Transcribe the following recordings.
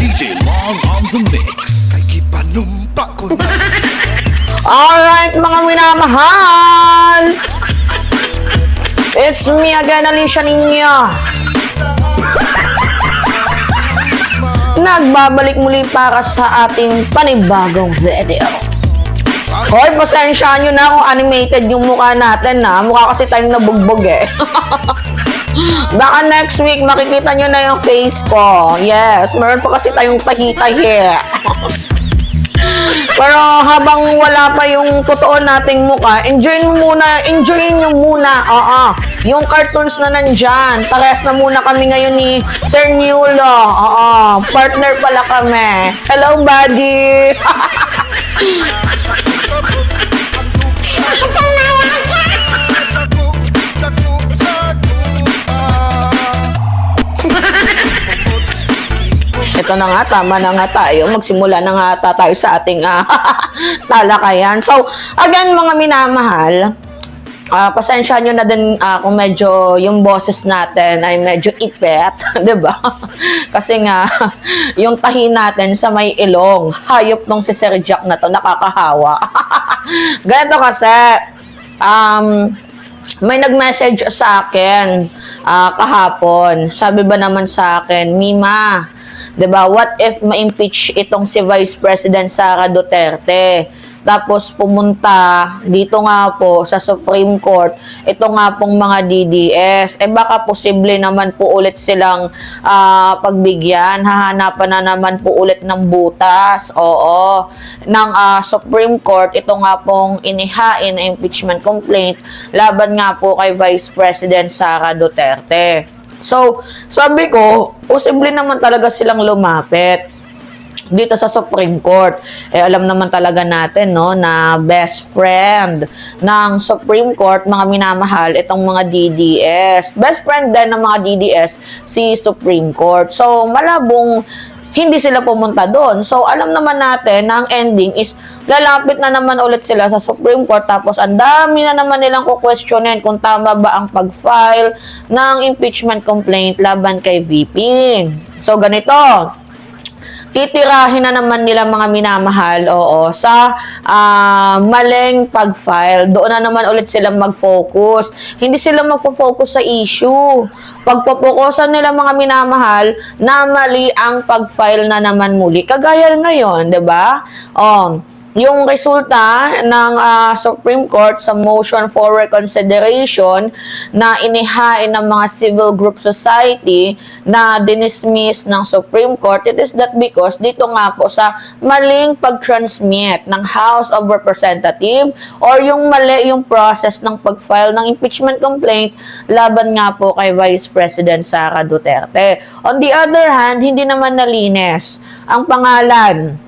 DJ Long on the mix. Kay gipanumpa ko na. Alright, mga minamahal! It's me again, Alicia ninyo. Nagbabalik muli para sa ating panibagong video. Hoy, pasensyaan nyo na kung animated yung mukha natin na. Mukha kasi tayong nabugbog eh. Baka next week makikita nyo na yung face ko. Yes, meron pa kasi tayong tahi-tahi. Pero habang wala pa yung totoo nating mukha, enjoyin nyo muna. Yung cartoons na nandyan. Parehas na muna kami ngayon ni Sir Niulo. Partner pala kami. Hello, buddy! Ito na nga, tama na nga tayo. Magsimula na nga tayo sa ating talakayan. So, again, mga minamahal, pasensya nyo na din kung medyo yung boses natin ay medyo ipet, diba? Kasi nga, yung tahi natin sa may ilong, hayop nung si Sir Jack na to, nakakahawa. Ganito kasi, may nag-message sa akin kahapon. Sabi ba naman sa akin, Mima, diba, what if ma-impeach itong si Vice President Sara Duterte? Tapos pumunta dito nga po sa Supreme Court, ito nga pong mga DDS. Baka posible naman po ulit silang pagbigyan. Hahanapan na naman po ulit ng butas. Ng Supreme Court, ito nga pong inihain na impeachment complaint laban nga po kay Vice President Sara Duterte. So, sabi ko, posible naman talaga silang lumapit dito sa Supreme Court. Alam naman talaga natin, no, na best friend ng Supreme Court, mga minamahal, itong mga DDS. Best friend din ng mga DDS, si Supreme Court. So, malabong hindi sila pumunta doon. So, alam naman natin na ang ending is lalapit na naman ulit sila sa Supreme Court, tapos ang dami na naman nilang kukwestiyonin kung tama ba ang pag-file ng impeachment complaint laban kay VP. So, ganito, titirahin na naman nila, mga minamahal, sa maling pag-file. Doon na naman ulit sila mag-focus. Hindi sila magpo-focus sa issue. Pagpopokusan nila, mga minamahal, na mali ang pag-file na naman muli. Kagaya ngayon, 'di ba? Yung resulta ng Supreme Court sa motion for reconsideration na inihain ng mga civil group society na dinismiss ng Supreme Court, it is that because dito nga po sa maling pag-transmit ng House of Representatives or yung mali yung process ng pag-file ng impeachment complaint laban nga po kay Vice President Sara Duterte. On the other hand, hindi naman nalinis ang pangalan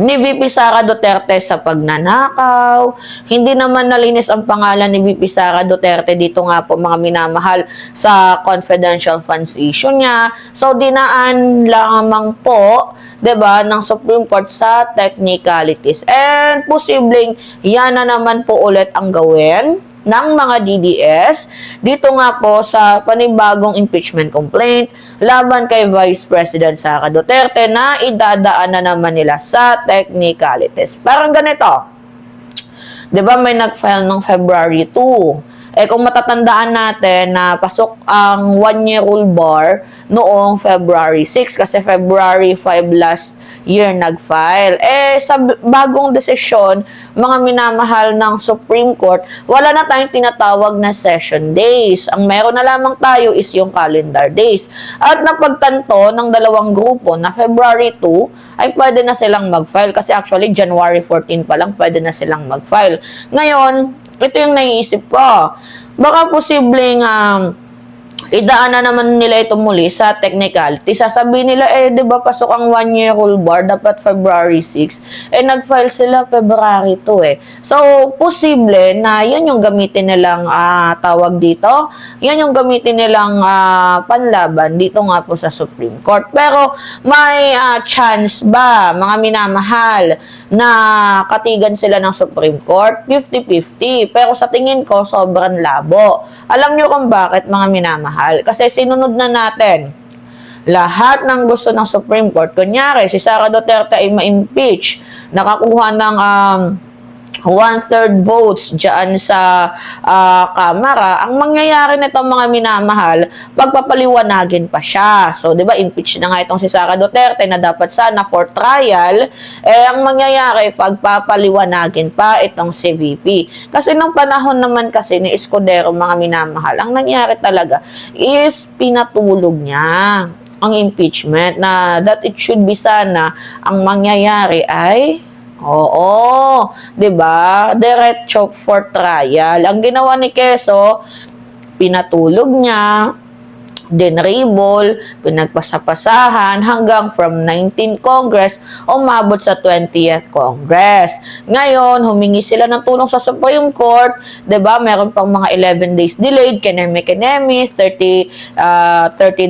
ni VP Sara Duterte sa pagnanakaw. Hindi naman nalinis ang pangalan ni VP Sara Duterte dito nga po, mga minamahal, sa confidential funds issue niya. So, dinaan lamang po, 'di ba, ng Supreme Court sa technicalities. And posibleng yan na naman po ulit ang gawin ng mga DDS dito nga po sa panibagong impeachment complaint laban kay Vice President Sara Duterte na idadaan na naman nila sa technicalities. Parang ganito, 'di ba, may nag-file ng February 2. Kung matatandaan natin na pasok ang 1-year-old bar noong February 6 kasi February 5 last year nag-file. Sa bagong desisyon, mga minamahal ng Supreme Court, wala na tayong tinatawag na session days. Ang meron na lamang tayo is yung calendar days. At napagtanto ng dalawang grupo na February 2 ay pwede na silang mag-file kasi actually January 14 pa lang pwede na silang mag-file. Ngayon, ito yung naiisip ko. Baka posibleng idaan na naman nila ito muli sa technicality. Sasabihin nila, di ba pasok ang 1-year-old bar, dapat February 6. Nag-file sila February 2 So, posible na yan yung gamitin nilang tawag dito. Yan yung gamitin nilang panlaban dito nga po sa Supreme Court. Pero, may chance ba, mga minamahal, na katigan sila ng Supreme Court? 50-50. Pero sa tingin ko, sobrang labo. Alam nyo kung bakit, mga minamahal? Kasi sinunod na natin lahat ng gusto ng Supreme Court, kunyari, si Sara Duterte ay ma-impeach, nakakuha ng 1/3 votes dyan sa Kamara, ang mangyayari nito mga minamahal, pagpapaliwanagin pa siya. So, di ba, impeach na nga itong si Sara Duterte na dapat sana for trial, ang mangyayari, pagpapaliwanagin pa itong si VP. Kasi nung panahon naman kasi ni Escudero, mga minamahal, ang nangyari talaga is pinatulog niya ang impeachment na that it should be sana ang mangyayari ay oo, 'di ba? Diretso for trial. Ang ginawa ni Quezon, pinatulog niya, dinrable, pinagpasapasahan hanggang from 19th Congress umabot sa 20th Congress. Ngayon, humingi sila ng tulong sa Supreme Court, 'di ba? Meron pang mga 11 days delayed, kinemi-kinemi, 30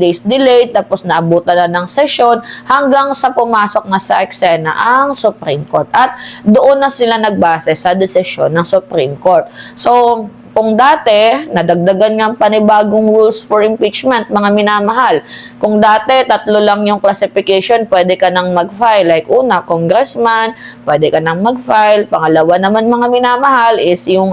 days delayed, tapos naabutan na ng session hanggang sa pumasok na sa eksena ang Supreme Court. At doon na sila nagbase sa desisyon ng Supreme Court. So, kung dati, nadagdagan ng panibagong rules for impeachment, mga minamahal. Kung dati, 3 lang yung classification, pwede ka nang mag-file. Like, una, congressman, pwede ka nang mag-file. Pangalawa naman, mga minamahal, is yung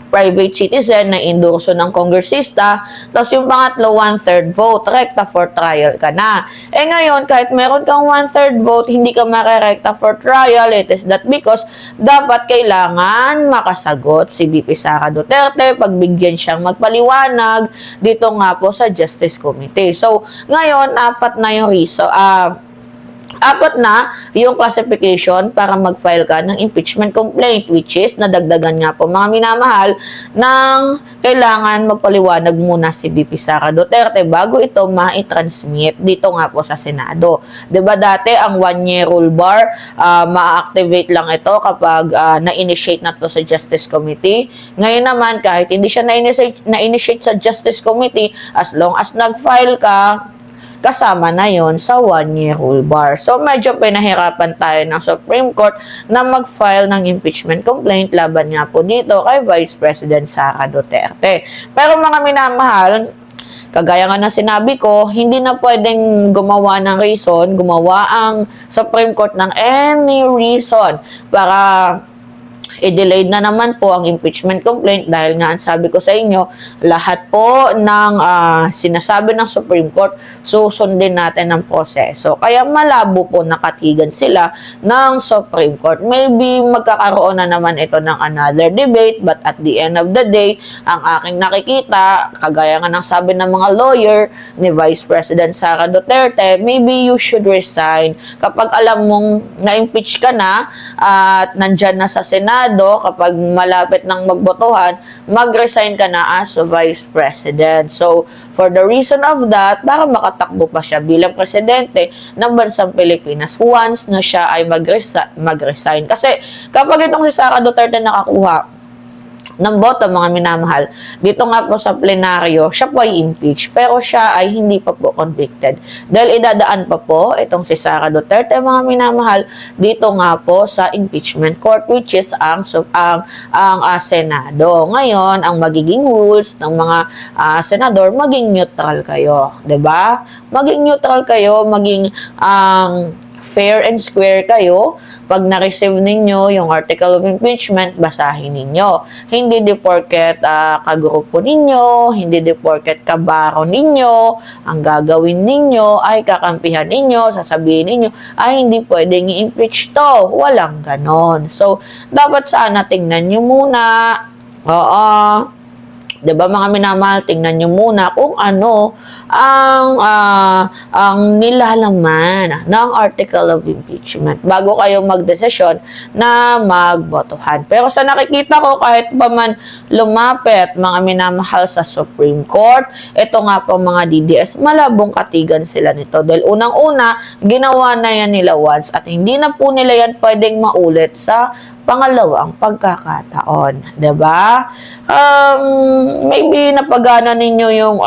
private citizen na endorso ng kongresista. Tapos yung pangatlo, 1/3 vote, rekta for trial ka na. Ngayon, kahit meron kang 1/3 vote, hindi ka marerekta for trial. It is that because dapat kailangan makasagot si VP Sara Duterte, pagbigyan siyang magpaliwanag dito nga po sa Justice Committee. So, ngayon, apat na yung classification para mag-file ka ng impeachment complaint, which is nadagdagan nga po mga minamahal ng kailangan magpaliwanag muna si VP Sara Duterte bago ito ma-transmit dito nga po sa Senado. 'Di ba dati ang 1-year rule bar, ma-activate lang ito kapag na-initiate na to sa Justice Committee. Ngayon naman kahit hindi siya na-initiate sa Justice Committee, as long as nag-file ka, kasama na yon sa 1-year rule bar. So, medyo pinahirapan tayo ng Supreme Court na mag-file ng impeachment complaint laban nga po dito kay Vice President Sara Duterte. Pero mga minamahal, kagaya nga na sinabi ko, hindi na pwedeng gumawa ng reason, gumawa ang Supreme Court ng any reason para i-delayed na naman po ang impeachment complaint dahil nga ang sabi ko sa inyo, lahat po ng sinasabi ng Supreme Court, susundin natin ang proseso. Kaya malabo po nakatigan sila ng Supreme Court. Maybe magkakaroon na naman ito ng another debate, but at the end of the day, ang aking nakikita, kagaya nga ng sabi ng mga lawyer ni Vice President Sara Duterte, maybe you should resign. Kapag alam mong na-impeach ka na at nandyan na sa Senado, kapag malapit ng magbotohan, mag-resign ka na as Vice President. So, for the reason of that, para makatakbo pa siya bilang presidente ng bansang Pilipinas once na siya ay mag-resign. Kasi kapag itong si Sara Duterte nakakuha ng boto, mga minamahal, dito nga po sa plenaryo, siya po ay impeach, pero siya ay hindi pa po convicted. Dahil idadaan pa po itong si Sara Duterte, mga minamahal, dito nga po sa impeachment court, which is ang Senado. Ngayon, ang magiging rules ng mga senador, maging neutral kayo. 'Di ba? Maging neutral kayo, maging fair and square kayo. Pag na-receive ninyo yung article of impeachment, basahin ninyo. Hindi di porket kagrupo ninyo, hindi di porket kabaro ninyo, ang gagawin ninyo ay kakampihan ninyo, sasabihin ninyo, ay hindi pwedeng i-impeach to. Walang ganon. So, dapat sana tingnan nyo muna. Oo. 'Di ba mga minamahal, tingnan nyo muna kung ano ang nilalaman ng article of impeachment bago kayo magdesisyon na magbotohan. Pero sa nakikita ko, kahit pa man lumapit mga minamahal sa Supreme Court, ito nga po mga DDS, malabong katigan sila nito. Dahil unang-una, ginawa na yan nila once at hindi na po nila yan pwedeng maulit sa pangalawang pagkakataon, 'di ba? Maybe napagana ninyo yung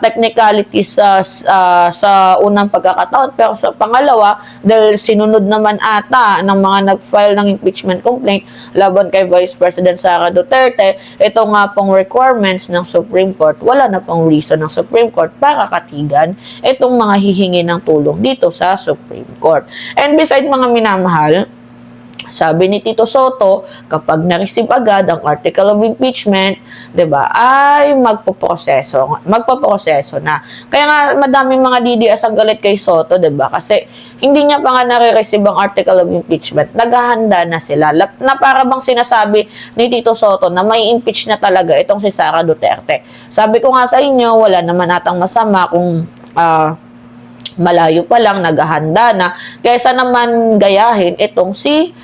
technicalities sa unang pagkakataon, pero sa pangalawa, dahil sinunod naman ata ng mga nag-file ng impeachment complaint laban kay Vice President Sara Duterte, ito nga pong requirements ng Supreme Court, wala na pong reason ng Supreme Court para katigan itong mga hihingi ng tulong dito sa Supreme Court. And beside mga minamahal, sabi ni Tito Soto, kapag na-receive agad ang article of impeachment, 'di ba, ay magpoproseso na. Kaya nga madaming mga DDS ang galit kay Soto, 'di ba? Kasi hindi niya pa nga nare-receive ang article of impeachment. Naghahanda na sila. Na para bang sinasabi ni Tito Soto na may impeach na talaga itong si Sara Duterte. Sabi ko nga sa inyo, wala naman atang masama kung malayo pa lang, naghahanda na, kaysa naman gayahin itong si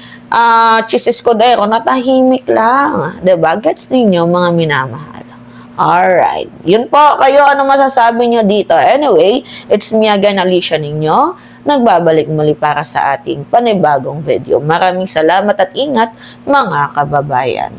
Chis Escudero na tahimik lang. 'Di ba? Gets ninyo, mga minamahal. Alright. Yun po. Kayo, ano masasabi nyo dito? Anyway, it's me again, Alicia ninyo. Nagbabalik muli para sa ating panibagong video. Maraming salamat at ingat, mga kababayan.